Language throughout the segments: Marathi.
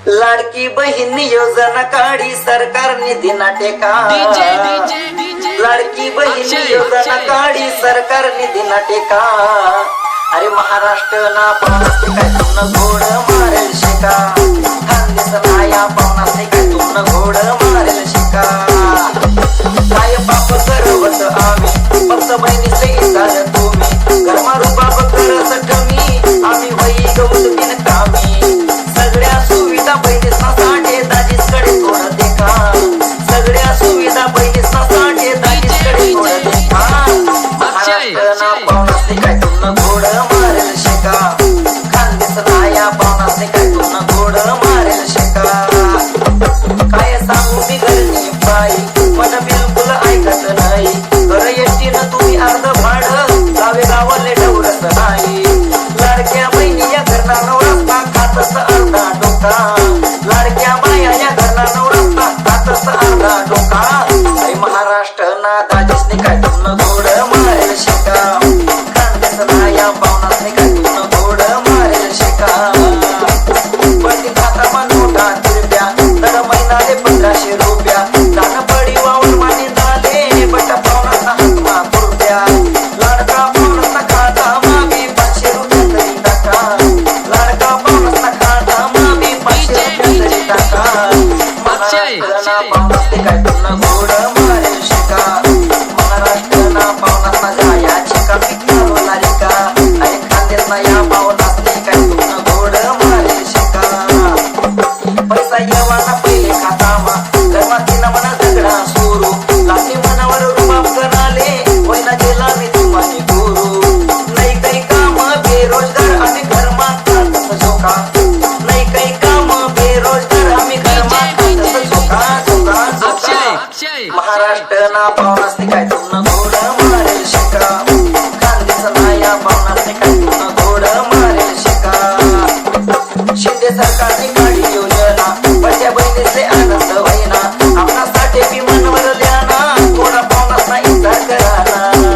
लाडकी बहीण योजना काढी सरकार निधी ना टेका लाडकी बहीण योजना काढी सरकार निधी ना टेका अरे महाराष्ट्र ना पावनास काय तुमनं घोड मारेल शिका खानदेश ना या पावनास काय तुमनं घोड मारेल शिका काय पाप करवत आम्ही फक्त बहिणीचे इजार तुम्ही घरमारू बाप करत कमी आम्ही वही गवत बिन कामी सगळ्या सुविधा बहिणीसना साठे दाजीसकडे थोडं देखा सगळ्या सुविधा बहिणीसना साठे दाजीसकडे थोडं देखा महाराष्ट्र ना पावनास काय तुमनं घोड मारेल शिका खानदेश ना या पावनास काय तुमनं घोड मारेल शिका काय सांगू मी घरनी बाई मन बिलकुल ऐकत नाही घर एसटीनं तुम्ही अर्ध भाडं गावे गावाले डवरत नाही लाडक्या बहिणी या घरना नवरस्ता खातच अर्धा डोका लाडक्या बाया या घरना नवरस्ता खातच अर्धा डोका अरे महाराष्ट्र ना दाजीसने काय तुमनं घोड मारेल शिका खानदेश ना या पावनासने काय तुमनं घोड मारेल शिका पती खाता नोटा तिरप्या दर महिनाले 1500 रुपया दान पडी वावर माने झाले बटा पावनासना हातमा तुरप्या लाडका पावनासना खाता मागे 500 रुपये तरी टाका लाडका पावनासना खाता मागे 500 रुपये तरी टाका महाराष्ट्र ना पावनासने काय तुमनं घोड मारेल शिका महाराष्ट्र ना पावनासना जाया चिका पिकारो लालिका अरे खानदेश ना या पावनासने काय तुमनं घोड मारेल शिका पैसा येवाना पहिले खातामा घरमाती ना मना झगडा सुरू लाठी मनावर रुबाब कराले होईना गेला मी तुम्हाने गुरु नाही काही काम बेरोजगार आम्ही घरमात तसं झोका नाही काही काम बेरोजगार आम्ही घरमात तसं झोका झोका झोका महाराष्ट्र ना पावनासने काय तुमनं घोड मारेल शिका खानदेश ना या पावनासने काय तुमनं घोड मारेल शिका शिंदे सरकारने काढली योजना बड्या बहिणीचे आनंद होईना आपणासाठी विमानवर ल्याना थोडा पावनासना इंतजार कराना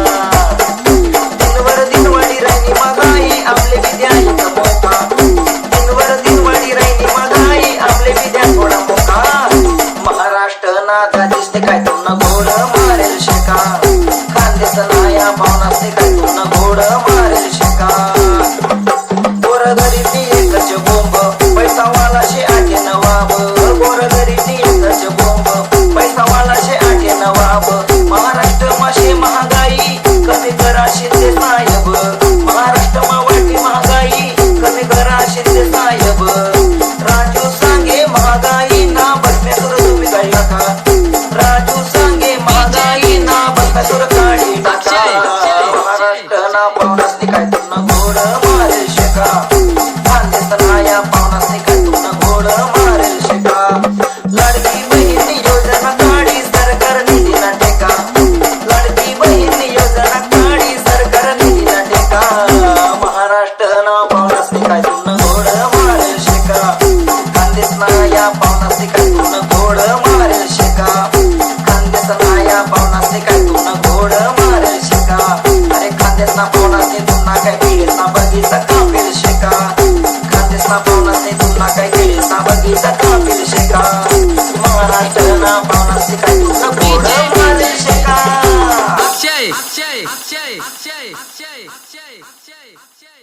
दिनवर दिन वाढी राहिली महागाई आपले विद्यायक मोका दिनवर दिन वाढी राहिली महागाई आपले विद्या थोडा मोका महाराष्ट्र ना दाजीसने काय तुमनं घोड मारेल शिका खानदेश ना या पावनासने काय तुमनं घोड मारेल शिका गोरगरीबी एकच बोंब पैसा वालाशे आठे नवाब गोरगरीबी एकच बोंब पैसा वालाशे आठे नवाब महाराष्ट्र माशे महागाई कमी करा शिंदे साहेब महाराष्ट्र मा वाटी महागाई कमी करा शिंदे साहेब राजू सांगे महागाई ना बसण्यातून तुम्ही काढी टाका राजू सांगे महागाई ना बसण्यातून काढी टाका महाराष्ट्र ना पावनासने काय तुमनं घोड मारेल शिका खानदेश ना या पावनासने काय तुमनं घोड मारेल शिका लाडकी बहीण योजना काढी सरकार निधी ना टेका लाडकी बहीण योजना काढी सरकार निधी ना टेका महाराष्ट्र ना पावनासने काय तुमनं घोड मारेल शिका खानदेश ना या पावनासने काय तुमनं घोड मारेल शिका खानदेश ना या पावनासने काय तुमनं घोड मारेल शिका अरे खानदेश ना पावनासने तुमना काय केळीचा बगीचा कापेल शिका खानदेश ना पावनासने तुमना काय केळीचा बगीचा कापेल शिका महाराष्ट्र ना पावनासने काय तुमनं घोड मारेल शिका अक्षय अक्षय अक्षय अक्षय अक्षय अक्षय अक्षय अक्षय